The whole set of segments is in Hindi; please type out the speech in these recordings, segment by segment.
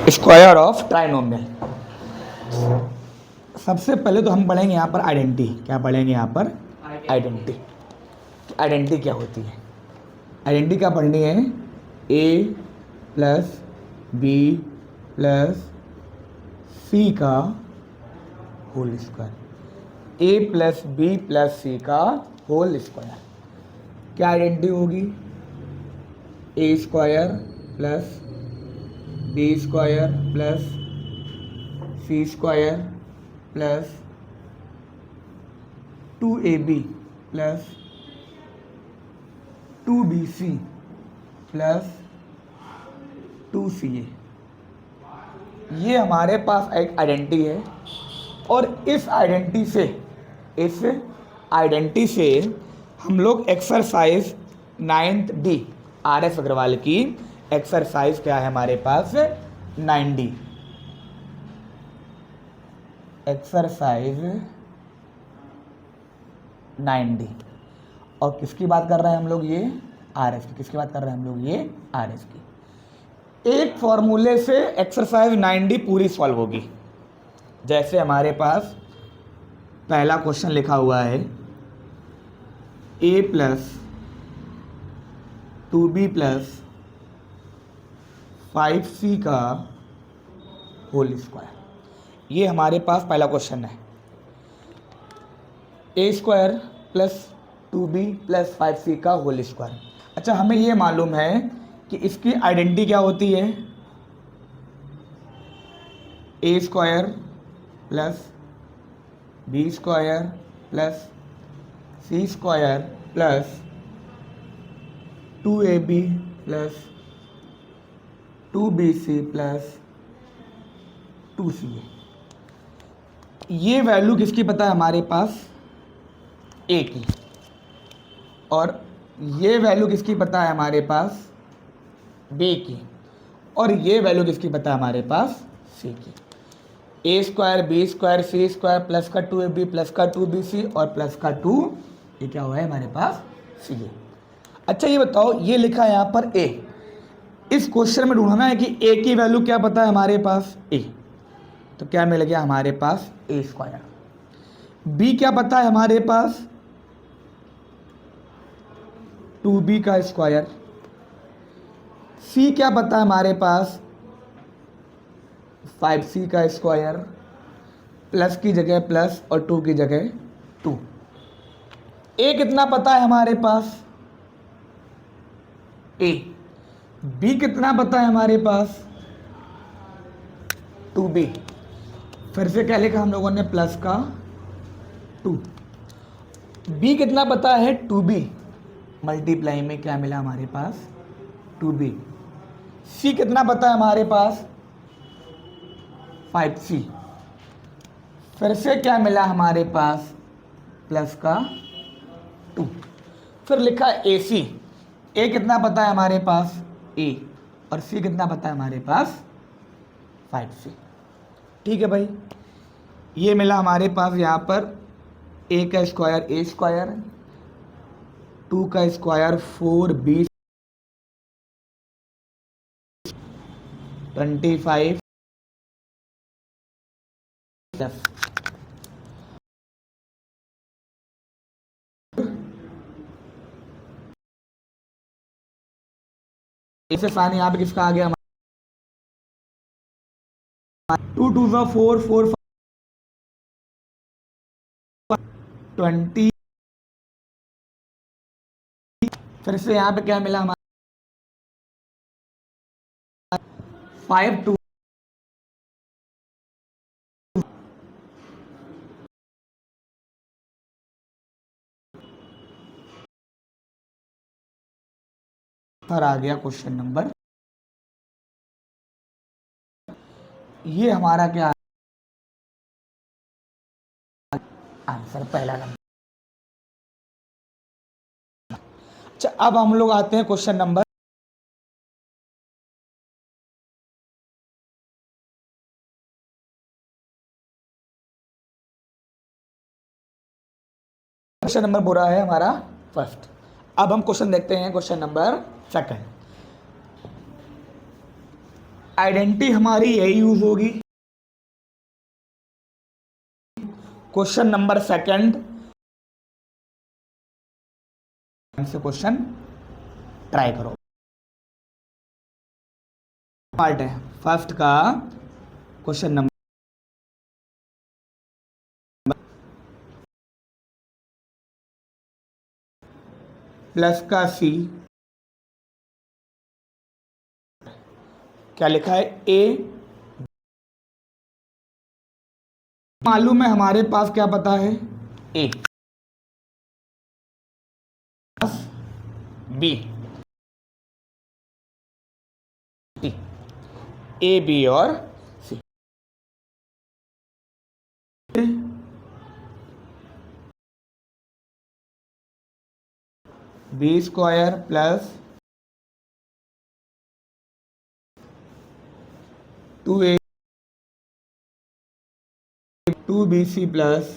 Square of trinomial. सबसे पहले तो हम पढ़ेंगे यहाँ पर आइडेंटिटी। क्या पढ़ेंगे यहाँ पर? आइडेंटिटी। आइडेंटिटी क्या होती है? आइडेंटिटी क्या पढ़नी है? A plus B plus C का whole square. A plus B plus C का होल स्क्वायर। क्या आइडेंटिटी होगी? A square plus B square plus C square plus 2ab plus 2bc plus 2ca। ये हमारे पास एक आइडेंटिटी है और इस आइडेंटिटी से हम लोग exercise 9th D RS Agarwal की एक्सरसाइज क्या है हमारे पास? 9D exercise 9D। और किसकी बात कर रहे हैं हम लोग? ये RS की। किसकी बात कर रहे हैं हम लोग? ये RS की। एक फॉर्मूले से एक्सरसाइज 9D पूरी सॉल्व होगी। जैसे हमारे पास पहला क्वेश्चन लिखा हुआ है a plus 2b plus 5c का होल स्क्वायर। ये हमारे पास पहला क्वेश्चन है। a square plus 2b plus 5c का होल स्क्वायर। अच्छा, हमें ये मालूम है कि इसकी आइडेंटिटी क्या होती है? A square plus B square plus C square plus 2ab plus 2bc plus 2ca। ये वैल्यू किसकी पता है हमारे पास? ए की। और ये वैल्यू किसकी पता है हमारे पास? बी की। और ये वैल्यू किसकी पता है हमारे पास? सी की। ए स्क्वायर बी स्क्वायर सी स्क्वायर प्लस का 2ab प्लस का 2bc और प्लस का 2, ये क्या हुआ है हमारे पास? सी। अच्छा, ये बताओ, ये लिखा है यहाँ पर ए। इस क्वेश्चन में ढूंढना है कि ए की वैल्यू क्या पता है हमारे पास? ए। तो क्या मिल गया हमारे पास? ए स्क्वायर। बी क्या पता है हमारे पास? 2b का स्क्वायर। सी क्या पता है हमारे पास? 5c का स्क्वायर। प्लस की जगह प्लस और 2 की जगह 2। ए कितना पता है हमारे पास? ए। बी कितना पता है हमारे पास? 2b। फिर से क्या लिखा हम लोगों ने? प्लस का 2। बी कितना पता है? 2b। मल्टीप्लाई में क्या मिला हमारे पास? 2b। सी कितना पता है हमारे पास? 5c। फिर से क्या मिला हमारे पास? प्लस का 2। फिर लिखा ए सी। ए कितना पता है हमारे पास? ए। और सी कितना पता है हमारे पास? 5c। ठीक है भाई, ये मिला हमारे पास यहाँ पर ए का स्क्वायर ए स्क्वायर, 2 का स्क्वायर 4b 25 इसे साइन यहाँ पे किसका आ गया? 2 2 4 4 20। फिर से यहाँ पे क्या मिला हमारा? 5 2 आ गया क्वेश्चन नंबर। ये हमारा क्या आंसर? पहला नंबर। अच्छा, अब हम लोग आते हैं क्वेश्चन नंबर बुरा है हमारा फर्स्ट। अब हम क्वेश्चन देखते हैं क्वेश्चन नंबर सेकंड। आइडेंटिटी हमारी यही यूज होगी। क्वेश्चन नंबर सेकंड से क्वेश्चन ट्राई करो। पार्ट है फर्स्ट का क्वेश्चन नंबर प्लस का सी, क्या लिखा है ए, मालूम है हमारे पास क्या पता है ए बी, ए बी और C. B square plus 2a 2bc plus,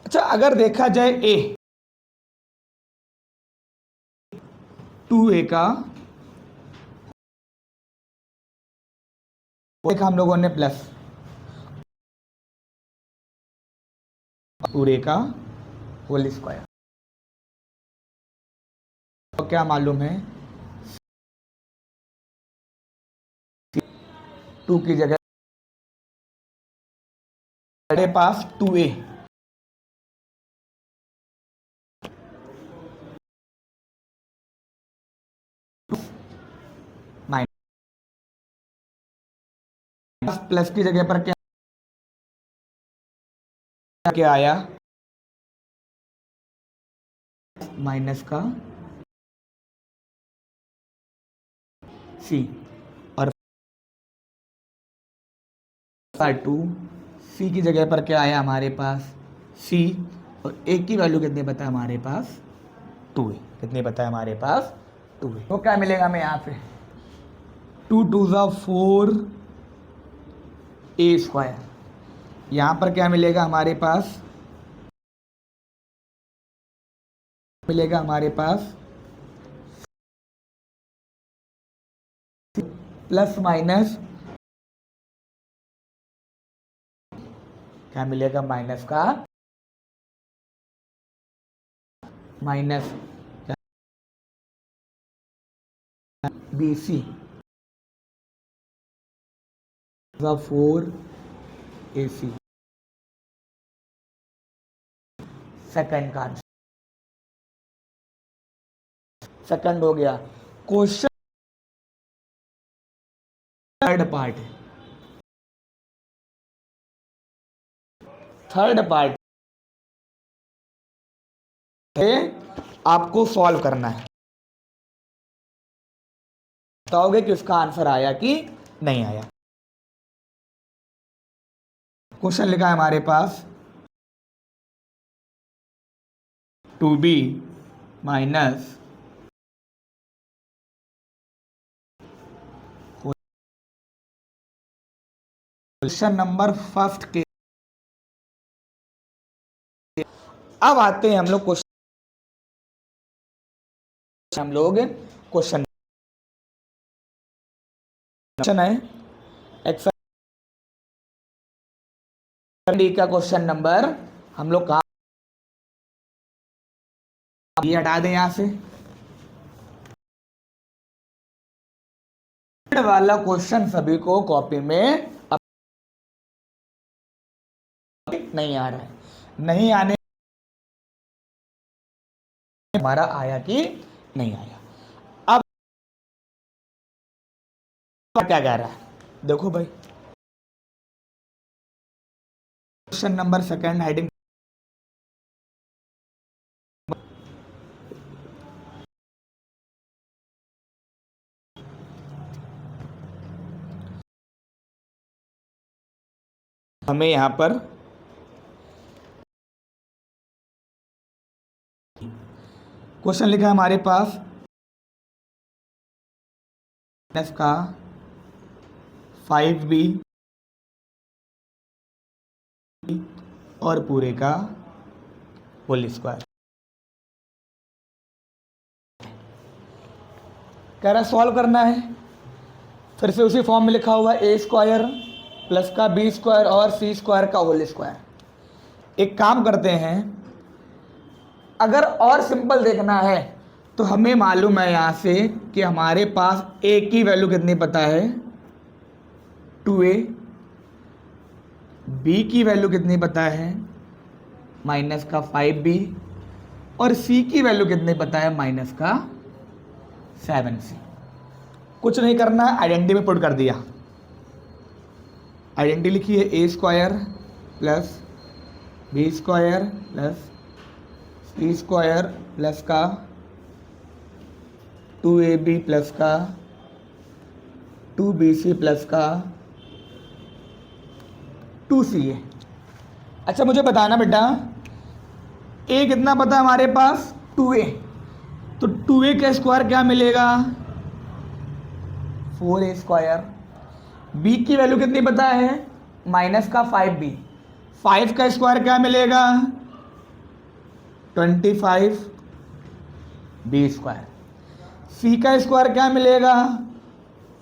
अच्छा अगर देखा जाए a 2a का देखा हम लोगों ने प्लस पूरे का होल स्क्वायर, तो क्या मालूम है 2 की जगह मेरे पास 2a माइनस प्लस की जगह पर क्या क्या आया माइनस का सी और 2 सी की जगह पर क्या आया हमारे पास सी और एक की वैल्यू कितनी पता है हमारे पास 2 है, कितनी पता है हमारे पास 2 है। तो क्या मिलेगा हमें यहाँ पे 2 2 4 ए स्क्वायर, यहाँ पर क्या मिलेगा हमारे पास मिलेगा हमारे पास प्लस माइनस क्या मिलेगा माइनस का माइनस बी सी 4 ए सी सेकंड का सेकंड हो गया। क्वेश्चन थर्ड पार्ट है, थर्ड पार्ट है आपको सॉल्व करना है, बताओगे कि उसका आंसर आया कि नहीं आया। क्वेश्चन लिखा है हमारे पास 2b minus question number first के अब आते हैं हम लोग क्वेश्चन है एक्सरसाइज डी का क्वेश्चन नंबर हम लोग कहा ये हटा दें यहां से वाला क्वेश्चन सभी को कॉपी में नहीं आ रहा है, नहीं आने हमारा आया कि नहीं आया। अब क्या कह रहा है देखो भाई क्वेश्चन नंबर सेकंड हेडिंग हमें यहां पर क्वेश्चन लिखा है हमारे पास माइनस का 5b और पूरे का होल स्क्वायर। कह रहा है सॉल्व करना है, फिर से उसी फॉर्म में लिखा हुआ है ए स्क्वायर प्लस का बी स्क्वायर और सी स्क्वायर का होल स्क्वायर। एक काम करते हैं, अगर और सिंपल देखना है तो हमें मालूम है यहाँ से कि हमारे पास ए की वैल्यू कितनी पता है 2a, बी की वैल्यू कितनी पता है माइनस का 5b और सी की वैल्यू कितनी पता है माइनस का 7c। कुछ नहीं करना, आइडेंटिटी में पुट कर दिया। आइडेंटिटी लिखी है A square plus B square plus C square plus का 2ab प्लस का 2bc प्लस का 2ca। अच्छा मुझे बताना बेटा, a कितना पता है हमारे पास 2a, तो 2a का स्क्वायर क्या मिलेगा 4a स्क्वायर। b की वैल्यू कितनी पता है माइनस का 5b, 5 का स्क्वायर क्या मिलेगा 25 b स्क्वायर। c का स्क्वायर क्या मिलेगा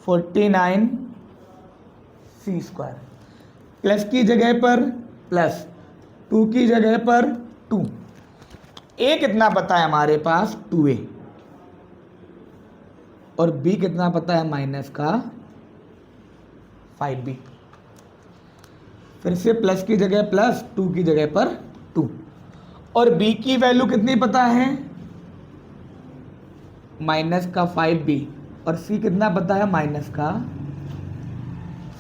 49 c स्क्वायर। प्लस की जगह पर प्लस, 2 की जगह पर 2। a कितना पता है हमारे पास 2a और b कितना पता है माइनस का 5b। फिर से प्लस की जगह प्लस, 2 की जगह पर 2 और b की वैल्यू कितनी पता है माइनस का 5b और c कितना पता है माइनस का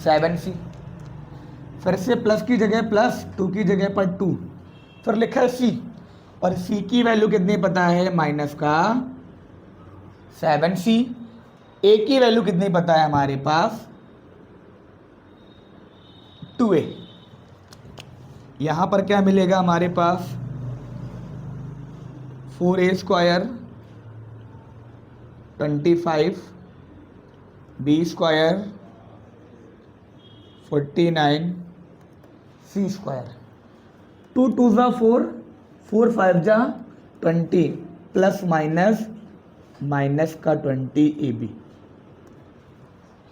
7c। फिर से प्लस की जगह प्लस, 2 की जगह पर 2, फिर लिखा है c और c की वैल्यू कितनी पता है माइनस का 7c। a की वैल्यू कितनी पता है हमारे पास 2a। यहाँ पर क्या मिलेगा हमारे पास 4a square 25 b square 49 c square. 2 2 जा 4, 4 5 जा 20 प्लस माइनस माइनस का 20 ab,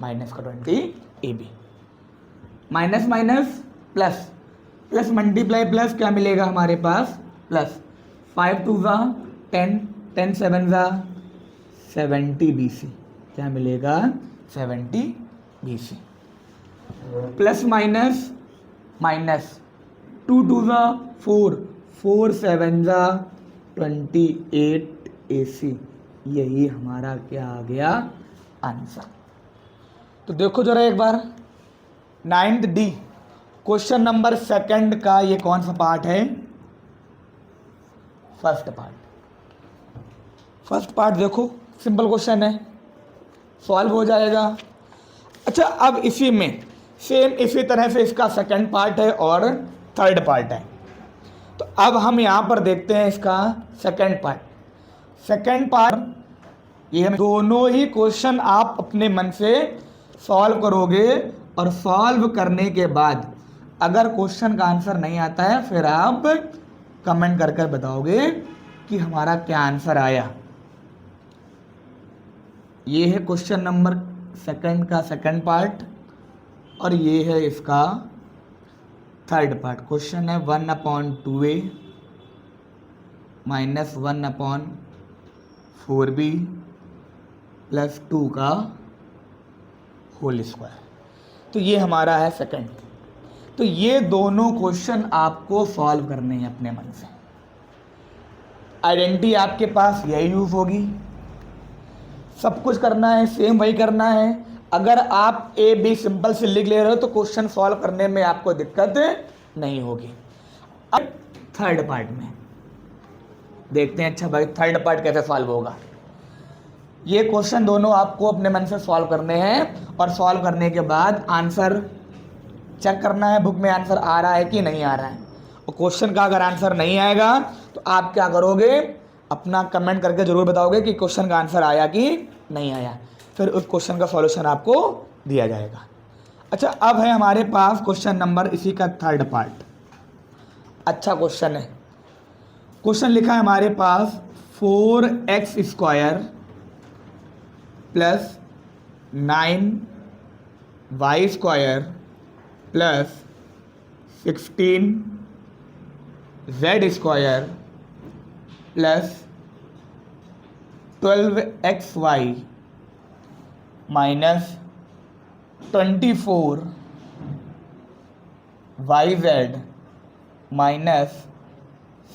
माइनस का 20 ab। Minus minus plus, plus multiply plus क्या मिलेगा हमारे पास प्लस। 5 2 जा 10, 10 7 जा 70 bc, क्या मिलेगा 70 bc। प्लस माइनस माइनस, 2 2 जा 4, 4 7 जा 28 ac। यही हमारा क्या आ गया आंसर। तो देखो जरा एक बार 9th D क्वेश्चन नंबर 2 का ये कौन सा पार्ट है, फर्स्ट पार्ट। फर्स्ट पार्ट देखो सिंपल क्वेश्चन है, सॉल्व हो जाएगा। अच्छा अब इसी में सेम इसी तरह से इसका सेकंड पार्ट है और थर्ड पार्ट है। तो अब हम यहाँ पर देखते हैं इसका सेकंड पार्ट। सेकंड पार्ट ये दोनों ही क्वेश्चन आप अपने मन से सॉल्व करोगे और सॉल्व करने के बाद अगर क्वेश्चन का आंसर नहीं आता है फिर आप कमेंट कर कर बताओगे कि हमारा क्या आंसर आया। ये है क्वेश्चन नंबर 2 का सेकंड पार्ट और ये है इसका थर्ड पार्ट। क्वेश्चन है 1/2a माइनस 1/4b प्लस 2 का होल स्क्वायर। तो ये हमारा है सेकंड। तो ये दोनों क्वेश्चन आपको सॉल्व करने हैं अपने मन से। आइडेंटिटी आपके पास यही यूज होगी, सब कुछ करना है सेम वही करना है। अगर आप ए बी सिंपल से लिख ले रहे हो तो क्वेश्चन सॉल्व करने में आपको दिक्कत नहीं होगी। अब थर्ड पार्ट में देखते हैं, अच्छा भाई थर्ड पार्ट कैसे सॉल्व होगा। ये क्वेश्चन दोनों आपको अपने मन से सॉल्व करने हैं और सॉल्व करने के बाद आंसर चेक करना है बुक में आंसर आ रहा है कि नहीं आ रहा है। और क्वेश्चन का अगर आंसर नहीं आएगा तो आप क्या करोगे, अपना कमेंट करके ज़रूर बताओगे कि क्वेश्चन का आंसर आया कि नहीं आया। फिर उस क्वेश्चन का सॉल्यूशन आपको दिया जाएगा। अच्छा अब है हमारे पास क्वेश्चन नंबर इसी का थर्ड पार्ट। अच्छा क्वेश्चन है, क्वेश्चन लिखा है हमारे पास 4x square plus 9y² plus 16z² plus 12xy minus 24yz minus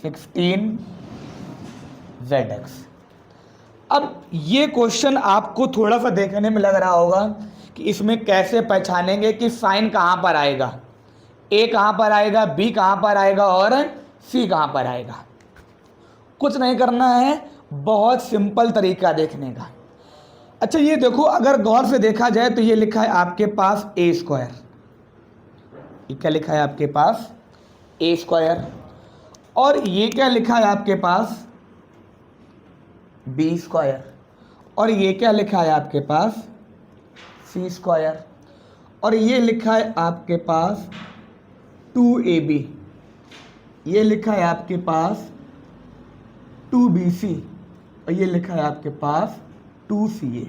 16zx। अब ये क्वेश्चन आपको थोड़ा सा देखने में लग रहा होगा कि इसमें कैसे पहचानेंगे कि साइन कहाँ पर आएगा, ए कहाँ पर आएगा, बी कहाँ पर आएगा और सी कहाँ पर आएगा। कुछ नहीं करना है, बहुत सिंपल तरीका देखने का। अच्छा ये देखो, अगर गौर से देखा जाए तो ये लिखा है आपके पास a², ये क्या लिखा है आपके पास a², और ये क्या लिखा है आपके पास b², और ये क्या लिखा है आपके पास c², और ये लिखा है आपके पास 2ab, ये लिखा है आपके पास 2bc, और ये लिखा है आपके पास 2ca।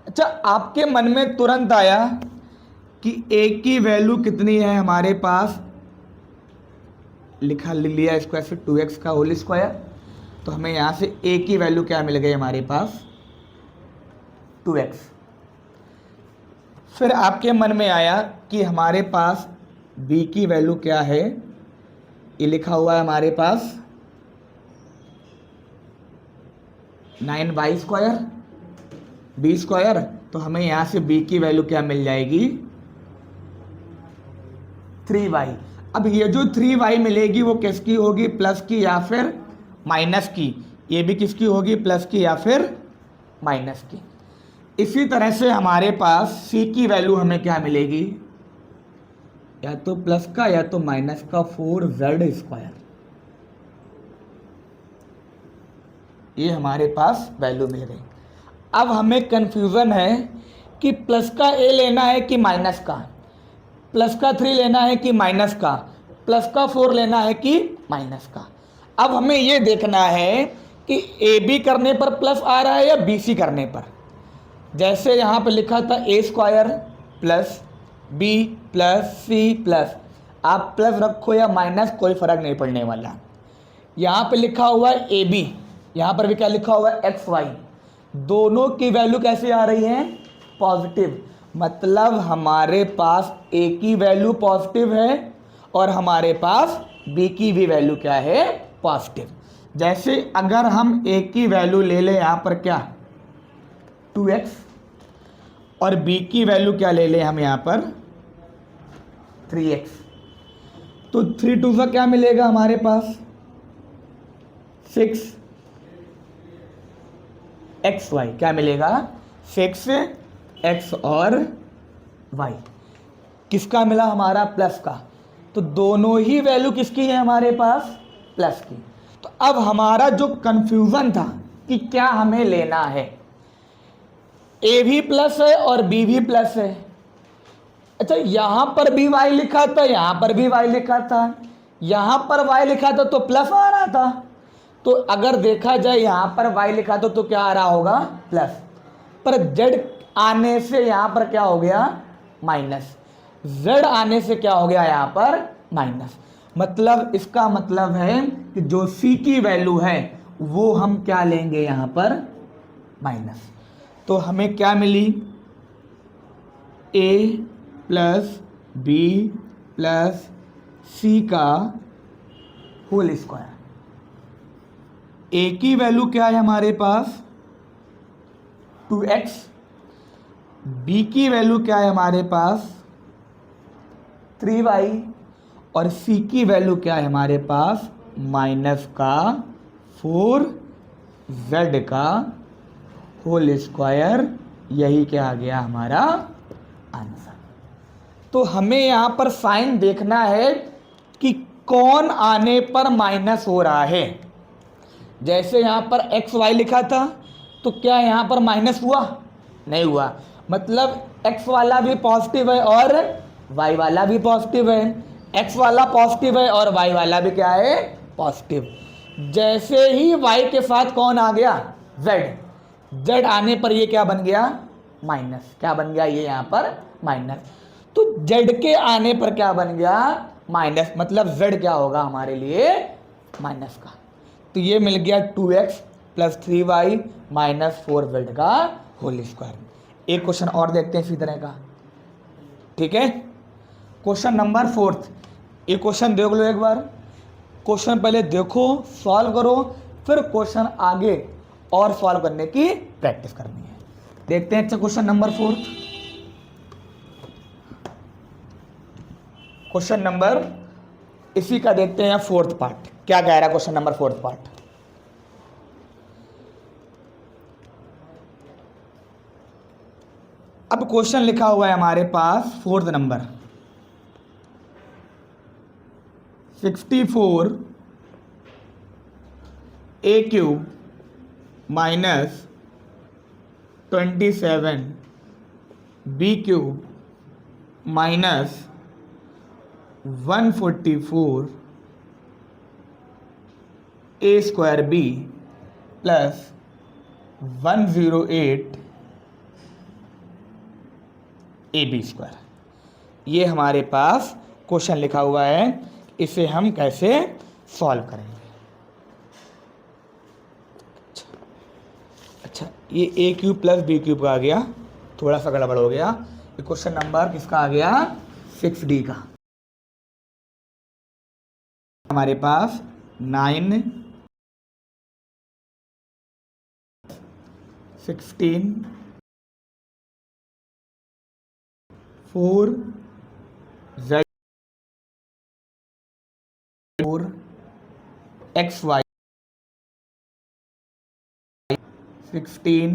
अच्छा आपके मन में तुरंत आया कि a की वैल्यू कितनी है हमारे पास, लिखा लिया स्क्वायर फिर 2x का होल स्क्वायर, तो हमें यहाँ से a की वैल्यू क्या मिल गई हमारे पास 2x। फिर आपके मन में आया कि हमारे पास b की वैल्यू क्या है, ये लिखा हुआ है हमारे पास 9y² b², तो हमें यहाँ से b की वैल्यू क्या मिल जाएगी 3y। अब ये जो 3y मिलेगी वो किसकी होगी, प्लस की या फिर माइनस की, ये भी किसकी होगी, प्लस की या फिर माइनस की। इसी तरह से हमारे पास c की वैल्यू हमें क्या मिलेगी, या तो प्लस का या तो माइनस का 4z², ये हमारे पास वैल्यू मिल गई। अब हमें कन्फ्यूज़न है कि प्लस का a लेना है कि माइनस का, प्लस का 3 लेना है कि माइनस का, प्लस का 4 लेना है कि माइनस का। अब हमें ये देखना है कि AB करने पर प्लस आ रहा है या BC करने पर। जैसे यहाँ पे लिखा था a² plus b plus c plus, आप प्लस रखो या माइनस कोई फ़र्क नहीं पड़ने वाला। यहाँ पे लिखा हुआ है AB, यहाँ पर भी क्या लिखा हुआ है xy, दोनों की वैल्यू कैसे आ रही है पॉजिटिव, मतलब हमारे पास a की वैल्यू पॉजिटिव है और हमारे पास b की भी वैल्यू क्या है पॉजिटिव। जैसे अगर हम a की वैल्यू ले लें यहाँ पर क्या 2x, और b की वैल्यू क्या ले लें हम यहाँ पर 3x, तो 3 2 का क्या मिलेगा हमारे पास 6xy, क्या मिलेगा 6x और y, किसका मिला हमारा प्लस का, तो दोनों ही वैल्यू किसकी है हमारे पास प्लस की। तो अब हमारा जो कंफ्यूजन था कि क्या हमें लेना है, a भी प्लस है और b भी प्लस है। अच्छा यहाँ पर भी y लिखा था, यहाँ पर भी y लिखा था, यहाँ पर y लिखा था तो प्लस आ रहा था, तो अगर देखा जाए यहाँ पर y लिखा था तो क्या आ रहा होगा प्लस, पर z आने से यहाँ पर क्या हो गया माइनस, z आने से क्या हो गया यहाँ पर माइनस। मतलब इसका मतलब है कि जो c की वैल्यू है वो हम क्या लेंगे यहाँ पर माइनस। तो हमें क्या मिली a plus b plus c का होल स्क्वायर। a की वैल्यू क्या है हमारे पास 2x, b की वैल्यू क्या है हमारे पास 3y, और c की वैल्यू क्या है हमारे पास माइनस का 4z का होल स्क्वायर। यही क्या आ गया हमारा आंसर। तो हमें यहाँ पर साइन देखना है कि कौन आने पर माइनस हो रहा है। जैसे यहाँ पर एक्स वाई लिखा था तो क्या यहाँ पर माइनस हुआ, नहीं हुआ, मतलब एक्स वाला भी पॉजिटिव है और वाई वाला भी पॉजिटिव है, एक्स वाला पॉजिटिव है और वाई वाला भी क्या है पॉजिटिव। जैसे ही वाई के साथ कौन आ गया जेड, जेड आने पर ये क्या बन गया, माइनस। क्या बन गया ये यहाँ पर, माइनस। तो जेड के आने पर क्या बन गया, माइनस, मतलब जेड क्या होगा हमारे लिए, माइनस का। तो ये मिल गया 2x plus 3y minus 4z का होल स्क्वायर। एक क्वेश्चन और देखते हैं इसी तरह का, ठीक है। Question number 4। ये क्वेश्चन देख लो एक बार। क्वेश्चन पहले देखो, सॉल्व करो, फिर क्वेश्चन आगे और सॉल्व करने की प्रैक्टिस करनी है। देखते हैं अच्छा क्वेश्चन नंबर 4। क्वेश्चन नंबर इसी का देखते हैं 4th पार्ट, क्या कह रहा है क्वेश्चन नंबर 4th पार्ट। अब क्वेश्चन लिखा हुआ है हमारे पास 4th number 64 a cube minus 27 b cube minus 144 a square b plus 108 A B square. ये हमारे पास क्वेश्चन लिखा हुआ है, इसे हम कैसे सॉल्व करेंगे। अच्छा, ये ए क्यूब प्लस बी क्यूब का आ गया, थोड़ा सा गड़बड़ हो गया। ये क्वेश्चन नंबर किसका आ गया, 6D का। हमारे पास 9 16 4 z 4 एक्स वाई 16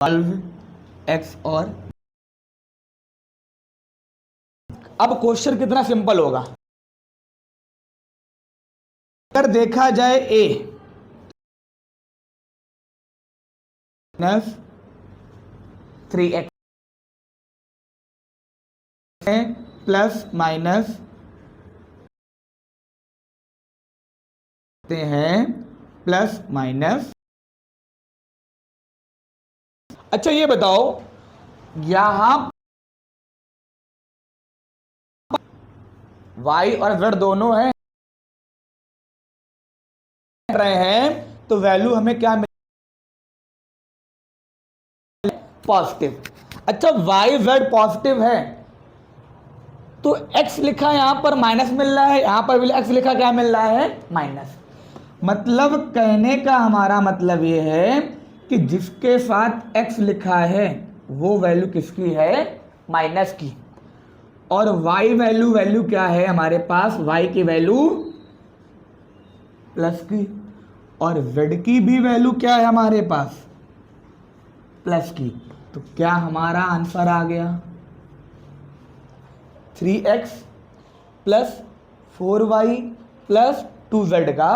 12 एक्स। और अब क्वेश्चन कितना सिंपल होगा। अगर देखा जाए a minus 3x plus minus हैं प्लस माइनस। अच्छा ये बताओ, यहां y और z दोनों हैं रहे हैं, तो वैल्यू हमें क्या मिल, पॉजिटिव। अच्छा y z पॉजिटिव है तो x लिखा यहां पर माइनस मिल रहा है, यहां पर भी x लिखा क्या मिल रहा है, माइनस। मतलब कहने का हमारा मतलब ये है कि जिसके साथ x लिखा है वो वैल्यू किसकी है, माइनस की। और y वैल्यू क्या है हमारे पास, y की वैल्यू प्लस की, और z की भी वैल्यू क्या है हमारे पास, प्लस की। तो क्या हमारा आंसर आ गया 3x plus 4y plus 2z का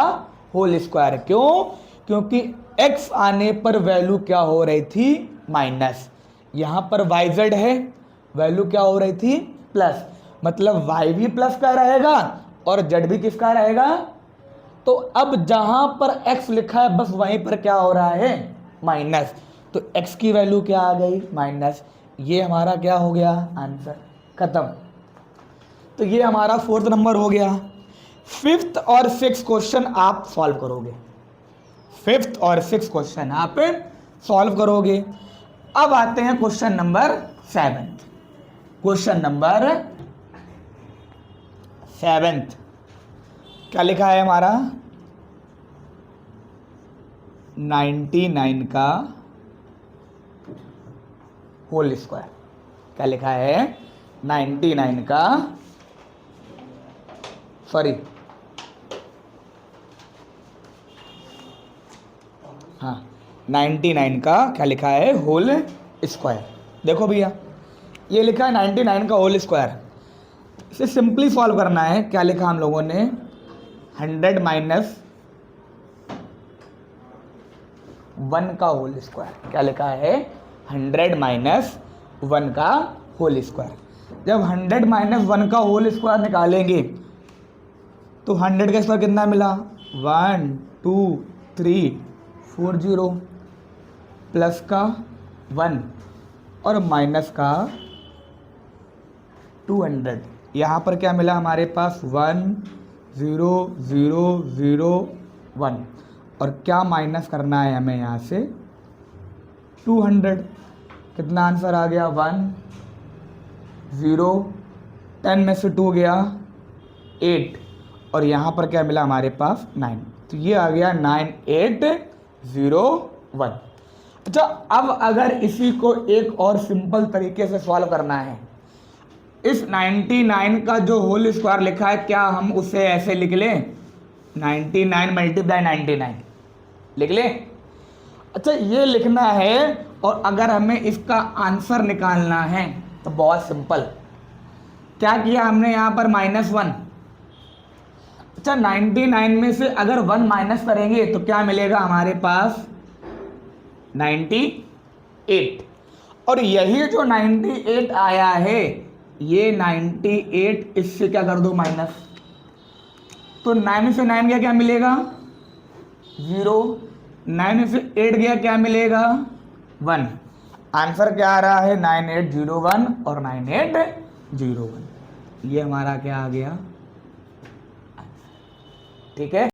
होल स्क्वायर। क्यों, क्योंकि x आने पर वैल्यू क्या हो रही थी, माइनस। यहां पर yz है, वैल्यू क्या हो रही थी, प्लस। मतलब y भी प्लस का रहेगा और z भी किसका रहेगा। तो अब जहां पर x लिखा है बस वहीं पर क्या हो रहा है, माइनस। तो x की वैल्यू क्या आ गई, माइनस। ये हमारा क्या हो गया, आंसर खत्म। तो ये हमारा 4th नंबर हो गया। 5th और 6th क्वेश्चन आप सॉल्व करोगे, 5th और 6th क्वेश्चन आप सॉल्व करोगे। अब आते हैं question number 7th। Question number 7th क्या लिखा है हमारा, 99 का होल स्क्वायर। क्या लिखा है, 99 का, सॉरी हाँ 99 का क्या लिखा है, होल स्क्वायर। देखो भैया ये लिखा है 99 का होल स्क्वायर। इसे सिंपली सॉल्व करना है। क्या लिखा हम लोगों ने, 100 माइनस 1 का होल स्क्वायर। क्या लिखा है, 100 माइनस 1 का होल स्क्वायर। जब 100 माइनस 1 का होल स्क्वायर निकालेंगे तो 100 का स्क्वायर कितना मिला, 1 2340 प्लस का 1 और माइनस का 200। यहाँ पर क्या मिला हमारे पास 10001 और क्या माइनस करना है हमें यहाँ से 200। कितना आंसर आ गया 1 0 10 में से 2 गया 8 और यहाँ पर क्या मिला हमारे पास 9। तो ये आ गया 9801। अच्छा, अब अगर इसी को एक और सिंपल तरीके से सॉल्व करना है, इस 99 का जो होल स्क्वायर लिखा है क्या हम उसे ऐसे लिख लें 99 मल्टीप्लाई 99 लिख लें। अच्छा, ये लिखना है और अगर हमें इसका आंसर निकालना है तो बहुत सिंपल। क्या किया हमने यहाँ पर -1। अच्छा, 99 में से अगर 1 माइनस करेंगे तो क्या मिलेगा हमारे पास 98। और यही जो 98 आया है, ये 98 इससे क्या कर दो माइनस, तो 9 में से 9 गया क्या मिलेगा 0, 9 में से 8 गया क्या मिलेगा 1। आंसर क्या आ रहा है 9801 और 9801। ये हमारा क्या आ गया, ठीक है।